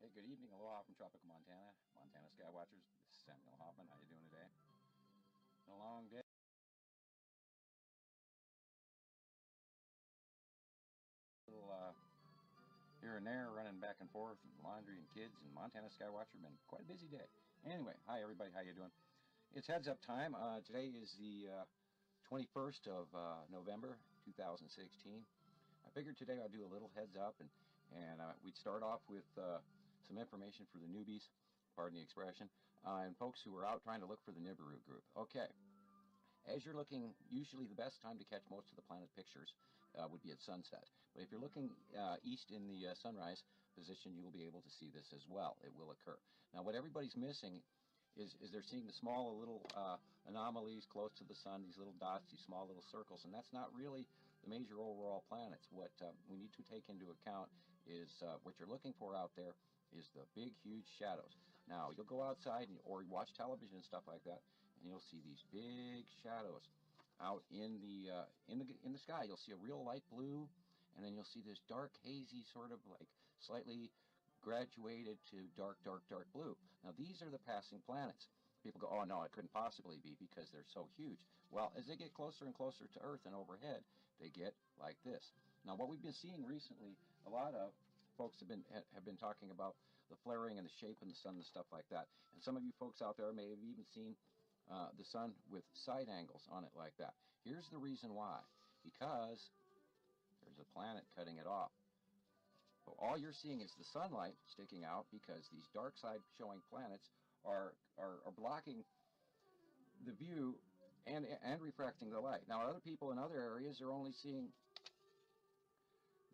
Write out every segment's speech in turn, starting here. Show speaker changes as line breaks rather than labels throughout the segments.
Hey, good evening. Aloha from tropical Montana. Montana Skywatchers. This is Samuel Hofman. How you doing today? Been a long day. A little here and there, running back and forth, and laundry and kids, and Montana Skywatcher. Been quite a busy day. Anyway, hi everybody. How you doing? It's heads up time. Today is the 21st of November, 2016. I figured today I'd do a little heads up, and we'd start off with some information for the newbies, pardon the expression, and folks who are out trying to look for the Nibiru group. Okay, as you're looking, usually the best time to catch most of the planet pictures would be at sunset. But if you're looking east in the sunrise position, you'll be able to see this as well. It will occur. Now, what everybody's missing is they're seeing the small little anomalies close to the sun, these little dots, these small little circles, and that's not really the major overall planets. What we need to take into account is what you're looking for out there is the big, huge shadows. Now, you'll go outside or watch television and stuff like that, and you'll see these big shadows out in the sky. You'll see a real light blue, and then you'll see this dark, hazy, sort of like slightly graduated to dark, dark, dark blue. Now, these are the passing planets. People go, oh no, it couldn't possibly be because they're so huge. Well, as they get closer and closer to Earth and overhead, they get like this. Now, what we've been seeing recently, a lot of folks have been talking about the flaring and the shape of the sun and stuff like that. And some of you folks out there may have even seen the sun with side angles on it like that. Here's the reason why. Because there's a planet cutting it off. But all you're seeing is the sunlight sticking out because these dark side showing planets are blocking the view and refracting the light. Now, other people in other areas are only seeing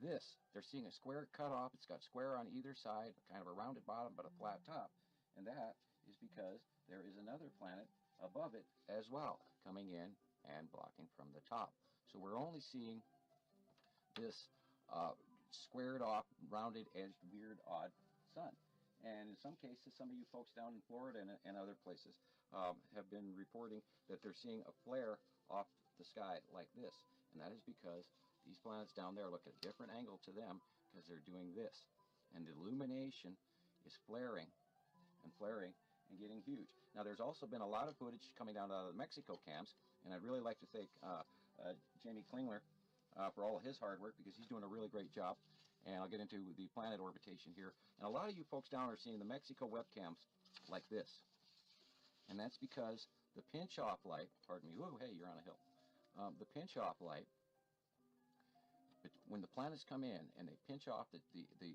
this. They're seeing a square cut off. It's got square on either side, kind of a rounded bottom but a flat top. And that is because there is another planet above it as well, coming in and blocking from the top. So we're only seeing this squared off, rounded edged, weird, odd sun. And in some cases, some of you folks down in Florida and other places have been reporting that they're seeing a flare off the sky like this. And that is because these planets down there look at a different angle to them because they're doing this. And the illumination is flaring and flaring and getting huge. Now, there's also been a lot of footage coming down out of the Mexico camps And I'd really like to thank Jamie Klingler for all of his hard work, because he's doing a really great job. And I'll get into the planet orbitation here. And a lot of you folks down are seeing the Mexico webcams like this. And that's because the pinch-off light, pardon me, whoa, hey, you're on a hill. The pinch-off light, when the planets come in and they pinch off the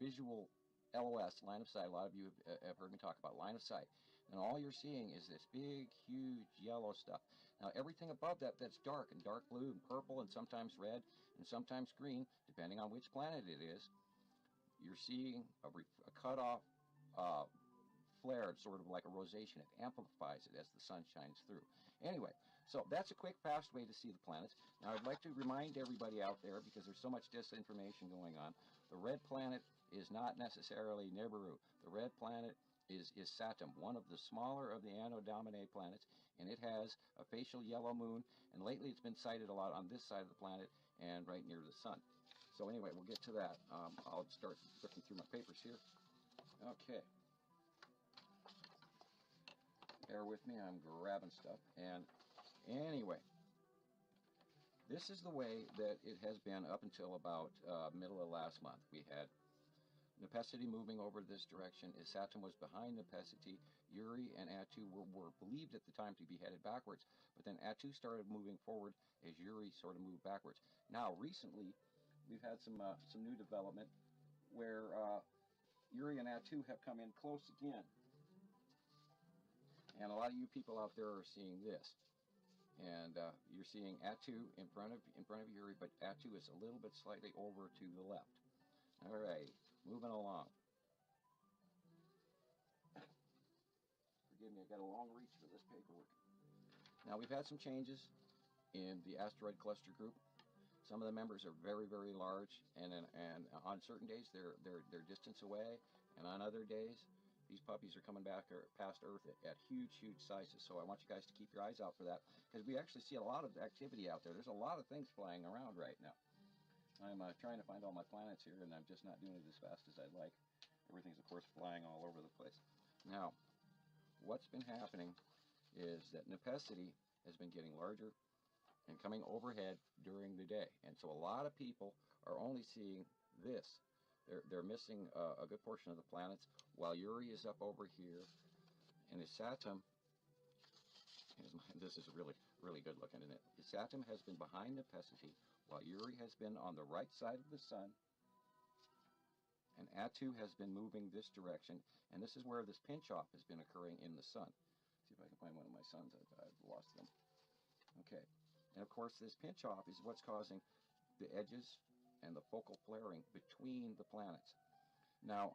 visual LOS, line of sight, a lot of you have heard me talk about line of sight, and all you're seeing is this big, huge yellow stuff. Now, everything above that that's dark, and dark blue and purple and sometimes red and sometimes green, depending on which planet it is, you're seeing a cut-off flared, sort of like a rosation. It amplifies it as the sun shines through. Anyway, so that's a quick, fast way to see the planets. Now, I'd like to remind everybody out there, because there's so much disinformation going on, the red planet is not necessarily Nibiru. The red planet is Saturn, one of the smaller of the Anno Domini planets, and it has a facial yellow moon, and lately it's been sighted a lot on this side of the planet and right near the sun. So anyway, we'll get to that. I'll start looking through my papers here. Okay. Bear with me, I'm grabbing stuff. And anyway, this is the way that it has been up until about middle of last month. We had Nepacity moving over this direction. As Saturn was behind Nepacity, Uri and Attu were believed at the time to be headed backwards, but then Attu started moving forward as Uri sort of moved backwards. Now, recently, we've had some new development where Uri and Attu have come in close again. And a lot of you people out there are seeing this, and you're seeing Attu in front of Uri, but Attu is a little bit slightly over to the left. All right, moving along. Forgive me, I got a long reach for this paperwork. Now, we've had some changes in the asteroid cluster group. Some of the members are very, very large, and on certain days they're distance away, and on other days these puppies are coming back past Earth at huge sizes. So I want you guys to keep your eyes out for that, because we actually see a lot of activity out there. There's a lot of things flying around right now. I'm trying to find all my planets here, and I'm just not doing it as fast as I'd like. Everything's, of course, flying all over the place. Now, what's been happening is that Nepacity has been getting larger and coming overhead during the day. And so a lot of people are only seeing this. They're missing a good portion of the planets, while Uri is up over here, and his Saturn, this is really good looking, isn't it? His Saturn has been behind Nepacity, while Uri has been on the right side of the sun, and Attu has been moving this direction, and this is where this pinch-off has been occurring in the sun. See if I can find one of my suns. I've lost them. Okay, and of course this pinch-off is what's causing the edges and the focal flaring between the planets. Now,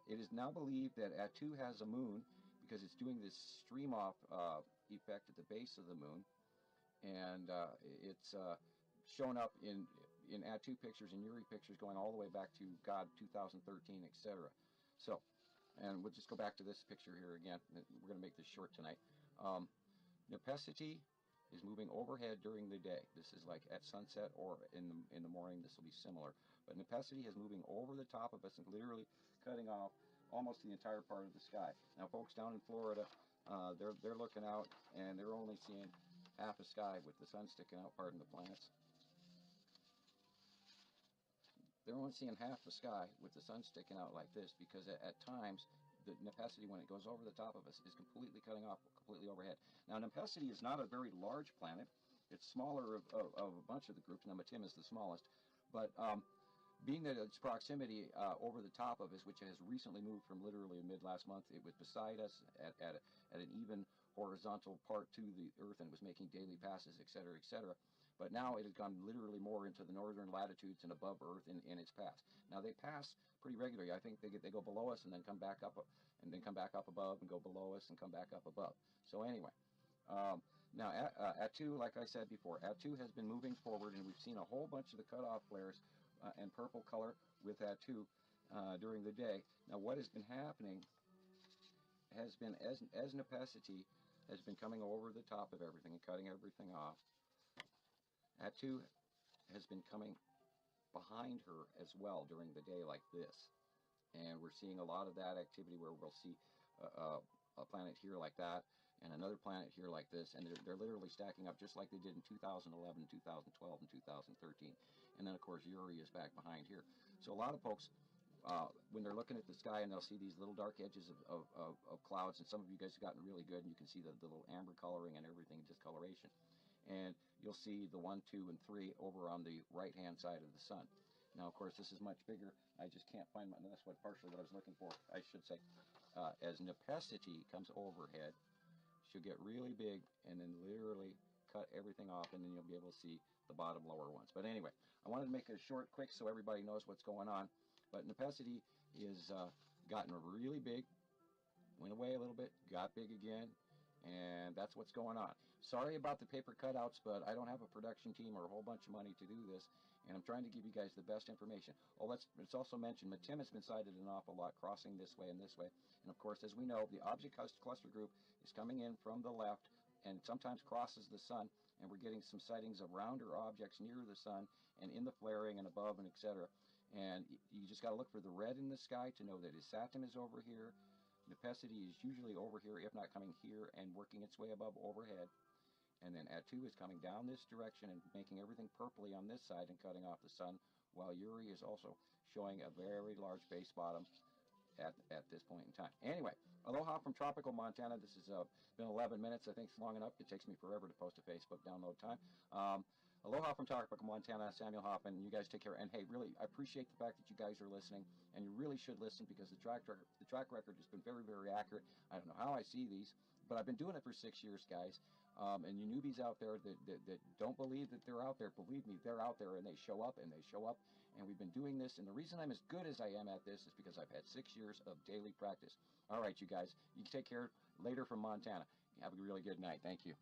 it is now believed that Attu has a moon, because it's doing this stream-off effect at the base of the moon, and it's shown up in Attu pictures and Uri pictures going all the way back to, God, 2013, etc. So, and we'll just go back to this picture here again. We're going to make this short tonight. Nepacity is moving overhead during the day. This is like at sunset or in the morning. This will be similar. But Nepacity is moving over the top of us and literally cutting off almost the entire part of the sky. Now, folks down in Florida, they're looking out, and they're only seeing half a sky with the sun sticking out, pardon the planets. They're only seeing half the sky with the sun sticking out like this, because at times the Nepacity, when it goes over the top of us, is completely cutting off, completely overhead. Now, Nepacity is not a very large planet. It's smaller of a bunch of the groups. Nematim is the smallest, but being that its proximity over the top of us, which has recently moved from literally mid last month, it was beside us at an even horizontal part to the Earth and was making daily passes, etc., etc. But now it has gone literally more into the northern latitudes and above Earth in its pass. Now they pass pretty regularly. I think they go below us and then come back up, and then come back up above and go below us and come back up above. So anyway. Now, Attu, like I said before, Attu has been moving forward, and we've seen a whole bunch of the cutoff flares and purple color with Attu during the day. Now, what has been happening has been, as Nepacity has been coming over the top of everything and cutting everything off, Attu has been coming behind her as well during the day like this. And we're seeing a lot of that activity where we'll see a planet here like that, and another planet here like this, and they're literally stacking up just like they did in 2011, 2012, and 2013. And then, of course, Uri is back behind here. So a lot of folks, when they're looking at the sky and they'll see these little dark edges of clouds, and some of you guys have gotten really good, and you can see the little amber coloring and everything, discoloration. And you'll see the 1, 2, and 3 over on the right-hand side of the sun. Now, of course, this is much bigger. I just can't find my, that's partially what I was looking for, I should say. As Nepacity comes overhead, she'll get really big and then literally cut everything off, and then you'll be able to see the bottom lower ones. But anyway, I wanted to make it short, quick, so everybody knows what's going on. But Nepacity is gotten really big, went away a little bit, got big again, and that's what's going on. Sorry about the paper cutouts, but I don't have a production team or a whole bunch of money to do this, and I'm trying to give you guys the best information. Oh, let's also mention Matim has been sighted an awful lot, crossing this way and this way. And of course, as we know, the object cluster group is coming in from the left and sometimes crosses the sun, and we're getting some sightings of rounder objects near the sun and in the flaring and above and etc. And you just got to look for the red in the sky to know that his Saturn is over here. Nepacity is usually over here, if not coming here and working its way above overhead. And then Atu is coming down this direction and making everything purpley on this side and cutting off the sun, while Uri is also showing a very large base bottom at this point in time. Anyway, aloha from tropical Montana. This has been 11 minutes. I think it's long enough. It takes me forever to post a Facebook download time. Aloha from tropical Montana, Samuel Hofman. You guys take care. And hey, really, I appreciate the fact that you guys are listening, and you really should listen, because the track record has been very, very accurate. I don't know how I see these, but I've been doing it for 6 years, guys. And you newbies out there that don't believe that they're out there, believe me, they're out there, and they show up, and we've been doing this. And the reason I'm as good as I am at this is because I've had 6 years of daily practice. All right, you guys, you take care. Later from Montana. Have a really good night. Thank you.